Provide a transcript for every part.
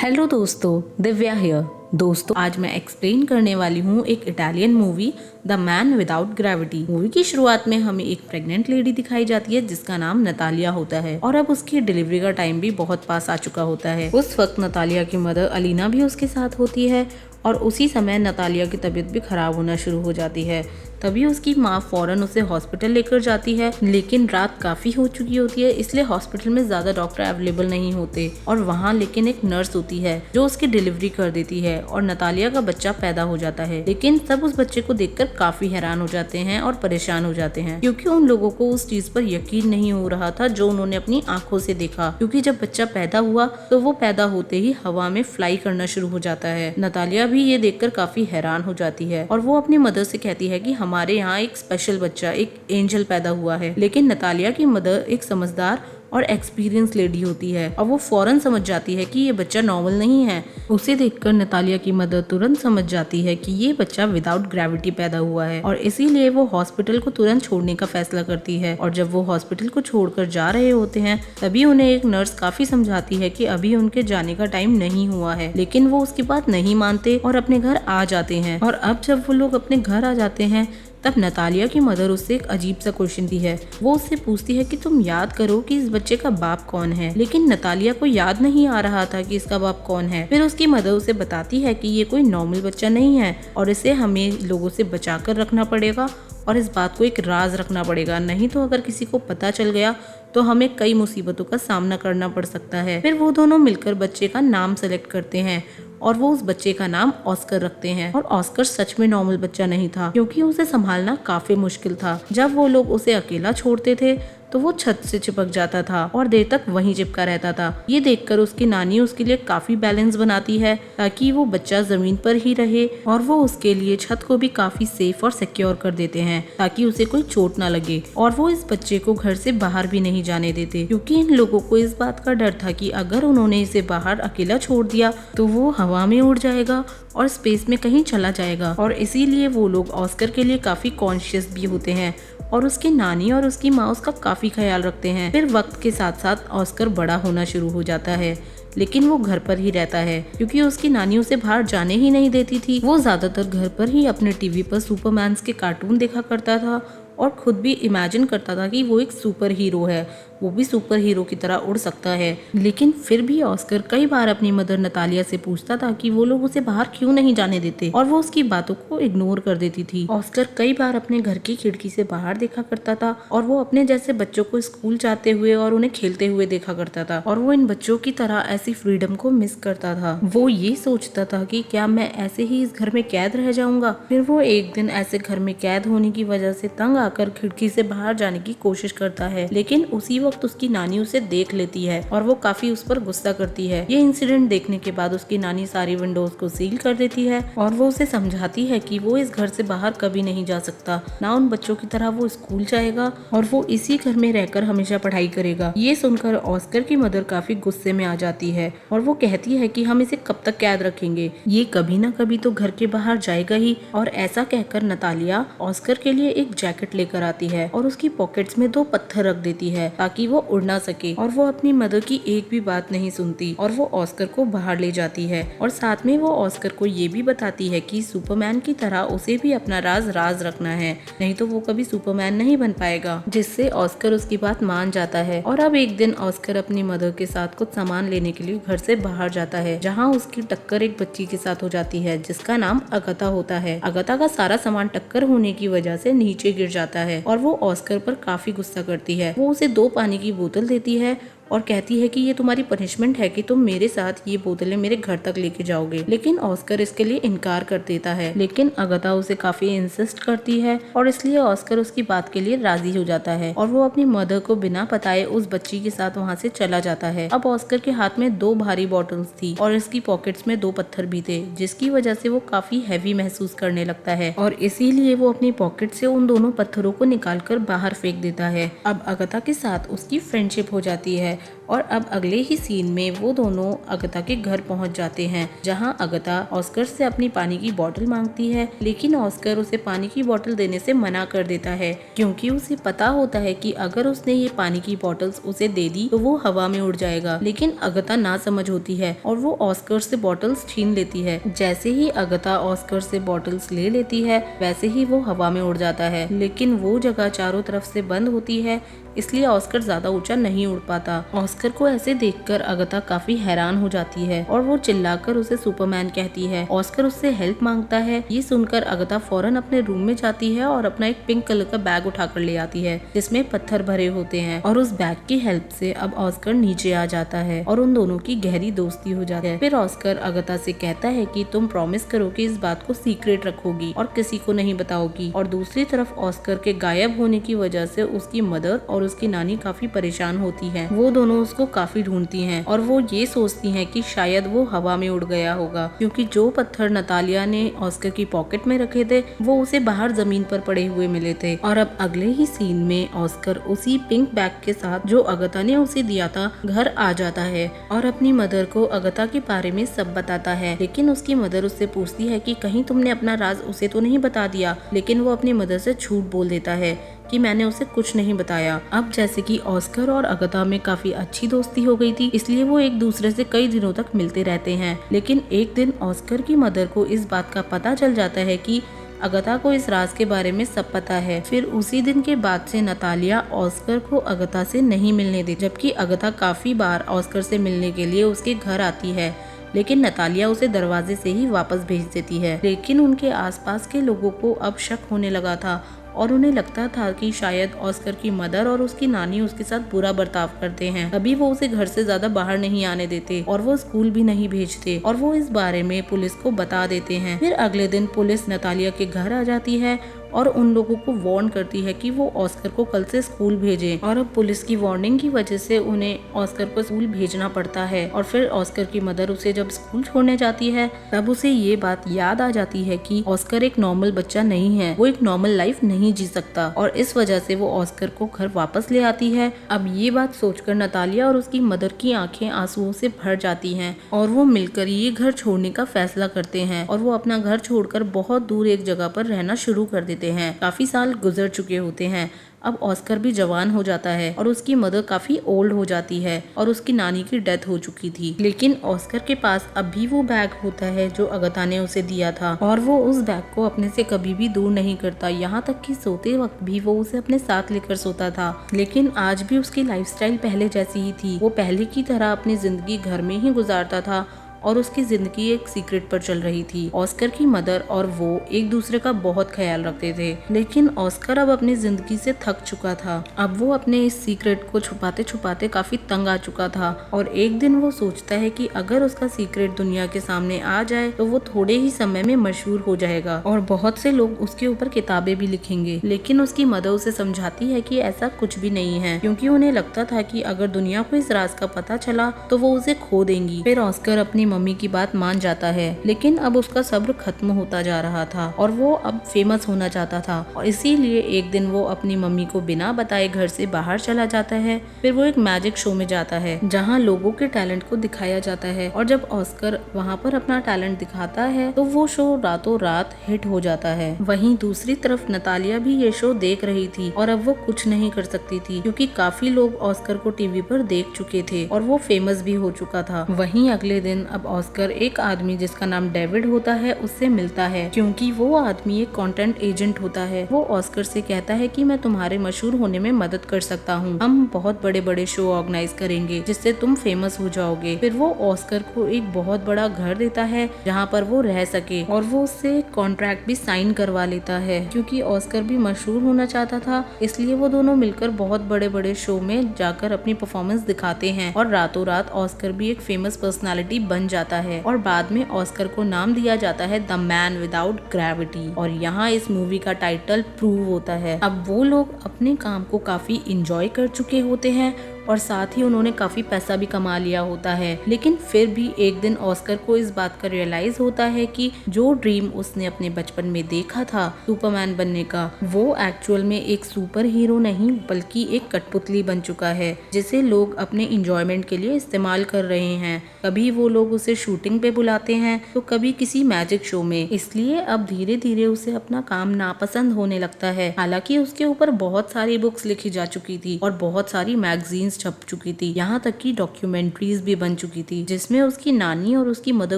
Hello दोस्तों, Divya here. दोस्तों, आज मैं एक्सप्लेन करने वाली हूँ एक Italian movie the man without gravity. Movie की शुरुआत में हमें एक प्रेग्नेंट लेडी दिखाई जाती है जिसका नाम नतालिया होता है और अब उसकी डिलीवरी का टाइम भी बहुत पास आ चुका होता है। उस वक्त नतालिया की मदर अलीना भी उसके साथ होती है और उसी समय नतालिया की तबीयत भी खराब होना शुरू हो जाती है। तभी उसकी माँ फौरन उसे हॉस्पिटल लेकर जाती है, लेकिन रात काफी हो चुकी होती है, इसलिए हॉस्पिटल में ज्यादा डॉक्टर अवेलेबल नहीं होते और वहाँ लेकिन एक नर्स होती है जो उसकी डिलीवरी कर देती है और नतालिया का बच्चा पैदा हो जाता है। लेकिन सब उस बच्चे को देखकर काफी हैरान हो जाते हैं और परेशान हो जाते हैं, क्योंकि उन लोगों को उस चीज पर यकीन नहीं हो रहा था जो उन्होंने अपनी आंखों से देखा। क्योंकि जब बच्चा पैदा हुआ तो वो पैदा होते ही हवा में फ्लाई करना शुरू हो जाता है। नतालिया भी ये देखकर काफी हैरान हो जाती है और वो अपनी मदर से कहती है कि हमारे यहाँ एक स्पेशल बच्चा, एक एंजल पैदा हुआ है। लेकिन नतालिया की मदर एक समझदार और एक्सपीरियंस लेडी होती है और वो फौरन समझ जाती है कि ये बच्चा नॉर्मल नहीं है। उसे देखकर नतालिया की मदर तुरंत समझ जाती है कि ये बच्चा विदाउट ग्रेविटी पैदा हुआ है और इसीलिए वो हॉस्पिटल को तुरंत छोड़ने का फैसला करती है। और जब वो हॉस्पिटल को छोड़कर जा रहे होते हैं तभी उन्हें एक नर्स काफी समझाती है कि अभी उनके जाने का टाइम नहीं हुआ है, लेकिन वो उसकी बात नहीं मानते और अपने घर आ जाते हैं। और अब जब वो लोग अपने घर आ जाते हैं तब नतालिया की मदर उससे एक अजीब सा क्वेश्चन दी है। वो उससे पूछती है कि तुम याद करो कि इस बच्चे का बाप कौन है। लेकिन नतालिया को याद नहीं आ रहा था कि इसका बाप कौन है। फिर उसकी मदर उसे बताती है कि ये कोई नॉर्मल बच्चा नहीं है और इसे हमें लोगों से बचा कर रखना पड़ेगा और इस बात को एक राज रखना पड़ेगा, नहीं तो अगर किसी को पता चल गया तो हमें कई मुसीबतों का सामना करना पड़ सकता है। फिर वो दोनों मिलकर बच्चे का नाम सेलेक्ट करते हैं और वो उस बच्चे का नाम ऑस्कर रखते हैं। और ऑस्कर सच में नॉर्मल बच्चा नहीं था, क्योंकि उसे संभालना काफी मुश्किल था। जब वो लोग उसे अकेला छोड़ते थे तो वो छत से चिपक जाता था और देर तक वहीं चिपका रहता था। ये देखकर उसकी नानी उसके लिए काफी बैलेंस बनाती है ताकि वो बच्चा जमीन पर ही रहे और वो उसके लिए छत को भी काफी सेफ और सिक्योर कर देते हैं ताकि उसे कोई चोट ना लगे। और वो इस बच्चे को घर से बाहर भी नहीं जाने देते, क्योंकि इन लोगों को इस बात का डर था कि अगर उन्होंने इसे बाहर अकेला छोड़ दिया तो वो हवा में उड़ जाएगा और स्पेस में कहीं चला जाएगा। और इसीलिए वो लोग ऑस्कर के लिए काफी कॉन्शियस भी होते हैं और उसकी नानी और उसकी माँ उसका काफी ख्याल रखते हैं। फिर वक्त के साथ साथ ऑस्कर बड़ा होना शुरू हो जाता है, लेकिन वो घर पर ही रहता है क्योंकि उसकी नानी उसे बाहर जाने ही नहीं देती थी। वो ज्यादातर घर पर ही अपने टीवी पर सुपरमैन के कार्टून देखा करता था और खुद भी इमेजिन करता था कि वो एक सुपर हीरो है, वो भी सुपर हीरो की तरह उड़ सकता है। लेकिन फिर भी ऑस्कर कई बार अपनी मदर नतालिया से पूछता था कि वो लोग उसे बाहर क्यों नहीं जाने देते और वो उसकी बातों को इग्नोर कर देती थी। ऑस्कर कई बार अपने घर की खिड़की से बाहर देखा करता था और वो अपने जैसे बच्चों को स्कूल जाते हुए और उन्हें खेलते हुए देखा करता था और वो इन बच्चों की तरह ऐसी फ्रीडम को मिस करता था। वो ये सोचता था कि क्या मैं ऐसे ही इस घर में कैद रह जाऊंगा। फिर वो एक दिन ऐसे घर में कैद होने की वजह से तंग आकर खिड़की से बाहर जाने की कोशिश करता है, लेकिन उसी वक्त उसकी नानी उसे देख लेती है और वो काफी उस पर गुस्सा करती है। ये इंसिडेंट देखने के बाद उसकी नानी सारी विंडोज को सील कर देती है और वो उसे समझाती है कि वो इस घर से बाहर कभी नहीं जा सकता, ना उन बच्चों की तरह वो स्कूल जाएगा और वो इसी घर में रहकर हमेशा पढ़ाई करेगा। ये सुनकर ऑस्कर की मदर काफी गुस्से में आ जाती है और वो कहती है कि हम इसे कब तक कैद रखेंगे, ये कभी ना कभी तो घर के बाहर जाएगा ही। और ऐसा कहकर नतालिया ऑस्कर के लिए एक जैकेट लेकर आती है और उसकी पॉकेट्स में 2 पत्थर रख देती है ताकि वो उड़ ना सके। और वो अपनी मदर की एक भी बात नहीं सुनती और वो ऑस्कर को बाहर ले जाती है और साथ में वो ऑस्कर को ये भी बताती है कि सुपरमैन की तरह उसे भी अपना राज रखना है, नहीं तो वो कभी सुपरमैन नहीं बन पाएगा। जिससे ऑस्कर उसकी बात मान जाता है। और अब एक दिन ऑस्कर अपनी मदर के साथ कुछ सामान लेने के लिए घर से बाहर जाता है, जहाँ उसकी टक्कर एक बच्ची के साथ हो जाती है जिसका नाम अगता होता है। अगता का सारा सामान टक्कर होने की वजह से नीचे गिर जाता है और वो ऑस्कर पर काफी गुस्सा करती है। वो उसे 2 पानी की बोतल देती है और कहती है कि ये तुम्हारी पनिशमेंट है कि तुम मेरे साथ ये बोतलें मेरे घर तक लेके जाओगे। लेकिन ऑस्कर इसके लिए इनकार कर देता है, लेकिन अगता उसे काफी इंसिस्ट करती है और इसलिए ऑस्कर उसकी बात के लिए राजी हो जाता है और वो अपनी मदर को बिना बताए उस बच्ची के साथ वहाँ से चला जाता है। अब ऑस्कर के हाथ में 2 भारी बॉटल्स थी और इसकी पॉकेट्स में 2 पत्थर भी थे, जिसकी वजह से वो काफी हैवी महसूस करने लगता है और इसीलिए वो अपनी पॉकेट से उन दोनों पत्थरों को निकाल कर बाहर फेंक देता है। अब अगता के साथ उसकी फ्रेंडशिप हो जाती है है। और अब अगले ही सीन में वो दोनों अगता के घर पहुंच जाते हैं, जहां अगता ऑस्कर से अपनी पानी की बोतल मांगती है, लेकिन ऑस्कर उसे पानी की बोतल देने से मना कर देता है, क्योंकि उसे पता होता है कि अगर उसने ये पानी की बोतल्स उसे दे दी तो वो हवा में उड़ जाएगा। लेकिन अगता ना समझ होती है और वो ऑस्कर से बोतल्स छीन लेती है। जैसे ही अगता ऑस्कर से बोतल्स ले लेती है, वैसे ही वो हवा में उड़ जाता है, लेकिन वो जगह चारों तरफ से बंद होती है, इसलिए ऑस्कर ज्यादा ऊंचा नहीं उड़ पाता। ऑस्कर को ऐसे देखकर अगता काफी हैरान हो जाती है और वो चिल्लाकर उसे सुपरमैन कहती है। ऑस्कर उससे हेल्प मांगता है। ये सुनकर अगता फौरन अपने रूम में जाती है और अपना एक पिंक कलर का बैग उठाकर ले आती है, जिसमें पत्थर भरे होते हैं, और उस बैग की हेल्प से अब ऑस्कर नीचे आ जाता है और उन दोनों की गहरी दोस्ती हो जाती है। फिर ऑस्कर अगता से कहता है कि तुम प्रॉमिस करो कि इस बात को सीक्रेट रखोगी और किसी को नहीं बताओगी। और दूसरी तरफ ऑस्कर के गायब होने की वजह से उसकी मदर और उसकी नानी काफी परेशान होती हैं। वो दोनों उसको काफी ढूंढती हैं और वो ये सोचती हैं कि शायद वो हवा में उड़ गया होगा, क्योंकि जो पत्थर नतालिया ने ऑस्कर की पॉकेट में रखे थे वो उसे बाहर जमीन पर पड़े हुए मिले थे। और अब अगले ही सीन में ऑस्कर उसी पिंक बैग के साथ जो अगता ने उसे दिया था घर आ जाता है और अपनी मदर को अगता के बारे में सब बताता है। लेकिन उसकी मदर उससे पूछती है कि कहीं तुमने अपना राज उसे तो नहीं बता दिया, लेकिन वो अपनी मदर से झूठ बोल देता है कि मैंने उसे कुछ नहीं बताया। अब जैसे कि ऑस्कर और अगता में काफी अच्छी दोस्ती हो गई थी, इसलिए वो एक दूसरे से कई दिनों तक मिलते रहते हैं। लेकिन एक दिन ऑस्कर की मदर को इस बात का पता चल जाता है कि अगता को इस राज के बारे में सब पता है। फिर उसी दिन के बाद से नतालिया ऑस्कर को अगता से नहीं मिलने देती, जबकि अगता काफी बार ऑस्कर से मिलने के लिए उसके घर आती है, लेकिन नतालिया उसे दरवाजे से ही वापस भेज देती है। लेकिन उनके आसपास के लोगों को अब शक होने लगा था और उन्हें लगता था कि शायद ऑस्कर की मदर और उसकी नानी उसके साथ बुरा बर्ताव करते हैं, तभी वो उसे घर से ज्यादा बाहर नहीं आने देते और वो स्कूल भी नहीं भेजते, और वो इस बारे में पुलिस को बता देते हैं। फिर अगले दिन पुलिस नतालिया के घर आ जाती है और उन लोगों को वार्न करती है कि वो ऑस्कर को कल से स्कूल भेजें। और अब पुलिस की वार्निंग की वजह से उन्हें ऑस्कर को स्कूल भेजना पड़ता है। और फिर ऑस्कर की मदर उसे जब स्कूल छोड़ने जाती है, तब उसे ये बात याद आ जाती है कि ऑस्कर एक नॉर्मल बच्चा नहीं है, वो एक नॉर्मल लाइफ नहीं जी सकता, और इस वजह से वो ऑस्कर को घर वापस ले आती है। अब ये बात सोचकर नतालिया और उसकी मदर की आंखें आंसुओं से भर जाती हैं और वो मिलकर ये घर छोड़ने का फैसला करते हैं और वो अपना घर छोड़कर बहुत दूर एक जगह पर रहना शुरू कर देते हैं। काफी साल गुजर चुके होते हैं। अब ऑस्कर भी जवान हो जाता है और उसकी मदर काफी ओल्ड हो जाती है और उसकी नानी की डेथ हो चुकी थी। लेकिन ऑस्कर के पास अब भी वो बैग होता है जो अगता ने उसे दिया था और वो उस बैग को अपने से कभी भी दूर नहीं करता, यहाँ तक कि सोते वक्त भी वो उसे अपने साथ लेकर सोता था। लेकिन आज भी उसकी लाइफस्टाइल पहले जैसी ही थी। वो पहले की तरह अपनी जिंदगी घर में ही गुजारता था और उसकी जिंदगी एक सीक्रेट पर चल रही थी। ऑस्कर की मदर और वो एक दूसरे का बहुत ख्याल रखते थे, लेकिन ऑस्कर अब अपनी जिंदगी से थक चुका था। अब वो अपने इस सीक्रेट को छुपाते छुपाते काफी तंग आ चुका था और एक दिन वो सोचता है कि अगर उसका सीक्रेट दुनिया के सामने आ जाए तो वो थोड़े ही समय में मशहूर हो जाएगा और बहुत से लोग उसके ऊपर किताबें भी लिखेंगे। लेकिन उसकी मदर उसे समझाती है कि ऐसा कुछ भी नहीं है, क्योंकि उन्हें लगता था कि अगर दुनिया को इस राज का पता चला तो वो उसे खो देंगी। फिर ऑस्कर अपनी मम्मी की बात मान जाता है, लेकिन अब उसका सब्र खत्म होता जा रहा था और वो अब फेमस होना चाहता था, और इसीलिए एक दिन वो अपनी मम्मी को बिना बताए घर से बाहर चला जाता है। फिर वो एक मैजिक शो में जाता है जहाँ लोगों के टैलेंट को दिखाया जाता है, और जब ऑस्कर वहाँ पर अपना टैलेंट दिखाता है तो वो शो रातों रात हिट हो जाता है। वहीं दूसरी तरफ नतालिया भी ये शो देख रही थी और अब वो कुछ नहीं कर सकती थी, क्योंकि काफी लोग ऑस्कर को टीवी पर देख चुके थे और वो फेमस भी हो चुका था। वहीं अगले दिन अब ऑस्कर एक आदमी जिसका नाम डेविड होता है उससे मिलता है, क्योंकि वो आदमी एक कंटेंट एजेंट होता है। वो ऑस्कर से कहता है कि मैं तुम्हारे मशहूर होने में मदद कर सकता हूँ, हम बहुत बड़े बड़े शो ऑर्गेनाइज करेंगे जिससे तुम फेमस हो जाओगे। फिर वो ऑस्कर को एक बहुत बड़ा घर देता है जहाँ पर वो रह सके, और वो उससे कॉन्ट्रैक्ट भी साइन करवा लेता है। क्योंकि ऑस्कर भी मशहूर होना चाहता था, इसलिए वो दोनों मिलकर बहुत बड़े बड़े शो में जाकर अपनी परफॉर्मेंस दिखाते हैं और रातों रात ऑस्कर भी एक फेमस पर्सनालिटी बन जाता है। और बाद में ऑस्कर को नाम दिया जाता है द मैन विदाउट ग्रेविटी, और यहाँ इस मूवी का टाइटल प्रूव होता है। अब वो लोग अपने काम को काफी इंजॉय कर चुके होते हैं और साथ ही उन्होंने काफी पैसा भी कमा लिया होता है। लेकिन फिर भी एक दिन ऑस्कर को इस बात का रियलाइज होता है कि जो ड्रीम उसने अपने बचपन में देखा था सुपरमैन बनने का, वो एक्चुअल में एक सुपर हीरो नहीं बल्कि एक कठपुतली बन चुका है, जिसे लोग अपने इंजॉयमेंट के लिए इस्तेमाल कर रहे हैं। कभी वो लोग उसे शूटिंग पे बुलाते हैं तो कभी किसी मैजिक शो में। इसलिए अब धीरे धीरे उसे अपना काम नापसंद होने लगता है। हालांकि उसके ऊपर बहुत सारी बुक्स लिखी जा चुकी थी और बहुत सारी मैगजीन्स छप चुकी थी, यहाँ तक कि डॉक्यूमेंट्रीज भी बन चुकी थी जिसमें उसकी नानी और उसकी मदर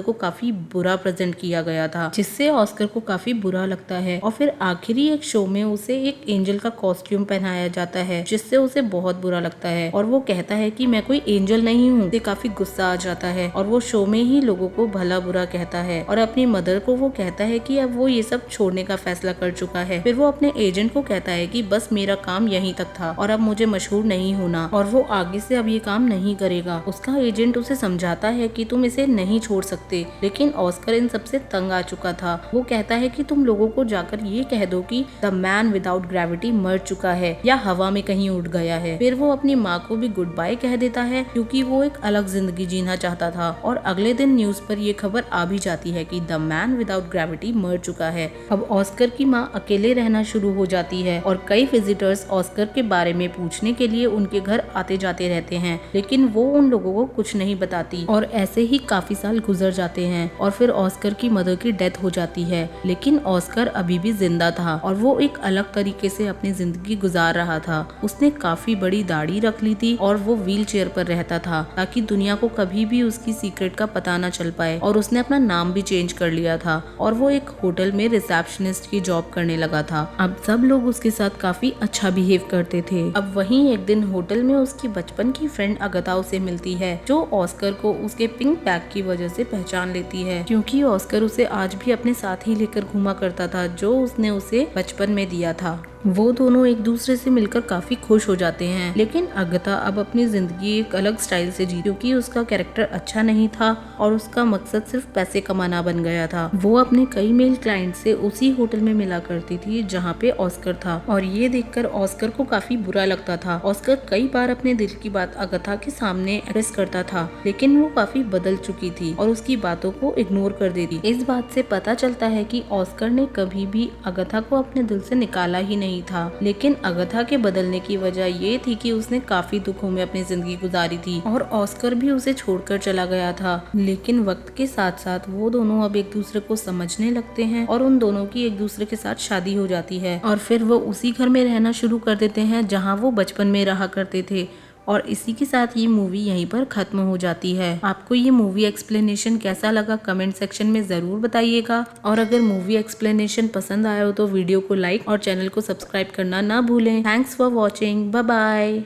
को काफी बुरा प्रेजेंट किया गया था, जिससे ऑस्कर को काफी बुरा लगता है। और फिर आखिरी एक शो में उसे एक एंजल का कॉस्ट्यूम पहनाया जाता है, जिससे उसे बहुत बुरा लगता है और वो कहता है कि मैं कोई एंजल नहीं हूँ। काफी गुस्सा आ जाता है और वो शो में ही लोगों को भला बुरा कहता है और अपनी मदर को वो कहता है कि अब वो ये सब छोड़ने का फैसला कर चुका है। फिर वो अपने एजेंट को कहता है कि बस मेरा काम यहीं तक था और अब मुझे मशहूर नहीं होना, और वो आगे से अब ये काम नहीं करेगा। उसका एजेंट उसे समझाता है कि तुम इसे नहीं छोड़ सकते, लेकिन ऑस्कर इन सबसे तंग आ चुका था। वो कहता है कि तुम लोगों को जाकर ये कह दो कि द मैन विदाउट ग्रेविटी मर चुका है या हवा में कहीं उड़ गया है। फिर वो अपनी माँ को भी गुड बाय कह देता है क्योंकि वो एक अलग जिंदगी जीना चाहता था। और अगले दिन न्यूज पर ये खबर आ भी जाती है कि द मैन विदाउट ग्रेविटी मर चुका है। अब ऑस्कर की माँ अकेले रहना शुरू हो जाती है और कई विजिटर्स ऑस्कर के बारे में पूछने के लिए उनके घर आते जाते रहते हैं, लेकिन वो उन लोगों को कुछ नहीं बताती। और ऐसे ही काफी साल गुजर जाते हैं और फिर ऑस्कर की मदर की डेथ हो जाती है, लेकिन ऑस्कर अभी भी जिंदा था और वो एक अलग तरीके से अपनी जिंदगी गुजार रहा था। उसने काफी बड़ी दाढ़ी रख ली थी और वो व्हील चेयर पर रहता था ताकि दुनिया को कभी भी उसकी सीक्रेट का पता न चल पाए। और उसने अपना नाम भी चेंज कर लिया था और वो एक होटल में रिसेप्शनिस्ट की जॉब करने लगा था। अब सब लोग उसके साथ काफी अच्छा बिहेव करते थे। अब वहीं एक दिन होटल में उसकी बचपन की फ्रेंड अगता उसे मिलती है, जो ऑस्कर को उसके पिंक बैग की वजह से पहचान लेती है, क्योंकि ऑस्कर उसे आज भी अपने साथ ही लेकर घूमा करता था जो उसने उसे बचपन में दिया था। वो दोनों एक दूसरे से मिलकर काफी खुश हो जाते हैं, लेकिन अगता अब अपनी जिंदगी एक अलग स्टाइल से जी, क्योंकि उसका कैरेक्टर अच्छा नहीं था और उसका मकसद सिर्फ पैसे कमाना बन गया था। वो अपने कई मेल क्लाइंट से उसी होटल में मिला करती थी जहाँ पे ऑस्कर था, और ये देखकर ऑस्कर को काफी बुरा लगता था। ऑस्कर कई बार अपने दिल की बात अगता के सामने एक्सप्रेस करता था, लेकिन वो काफी बदल चुकी थी और उसकी बातों को इग्नोर कर देती। इस बात से पता चलता है कि ऑस्कर ने कभी भी अगता को अपने दिल से निकाला ही नहीं था, लेकिन अगता के बदलने की वजह ये थी कि उसने काफी दुखों में अपनी जिंदगी गुजारी थी और ऑस्कर भी उसे छोड़कर चला गया था। लेकिन वक्त के साथ साथ वो दोनों अब एक दूसरे को समझने लगते हैं और उन दोनों की एक दूसरे के साथ शादी हो जाती है और फिर वो उसी घर में रहना शुरू कर देते हैं जहाँ वो बचपन में रहा करते थे। और इसी के साथ ये मूवी यहीं पर खत्म हो जाती है। आपको ये मूवी एक्सप्लेनेशन कैसा लगा कमेंट सेक्शन में जरूर बताइएगा, और अगर मूवी एक्सप्लेनेशन पसंद आया हो तो वीडियो को लाइक और चैनल को सब्सक्राइब करना ना भूलें। Thanks for watching, bye bye.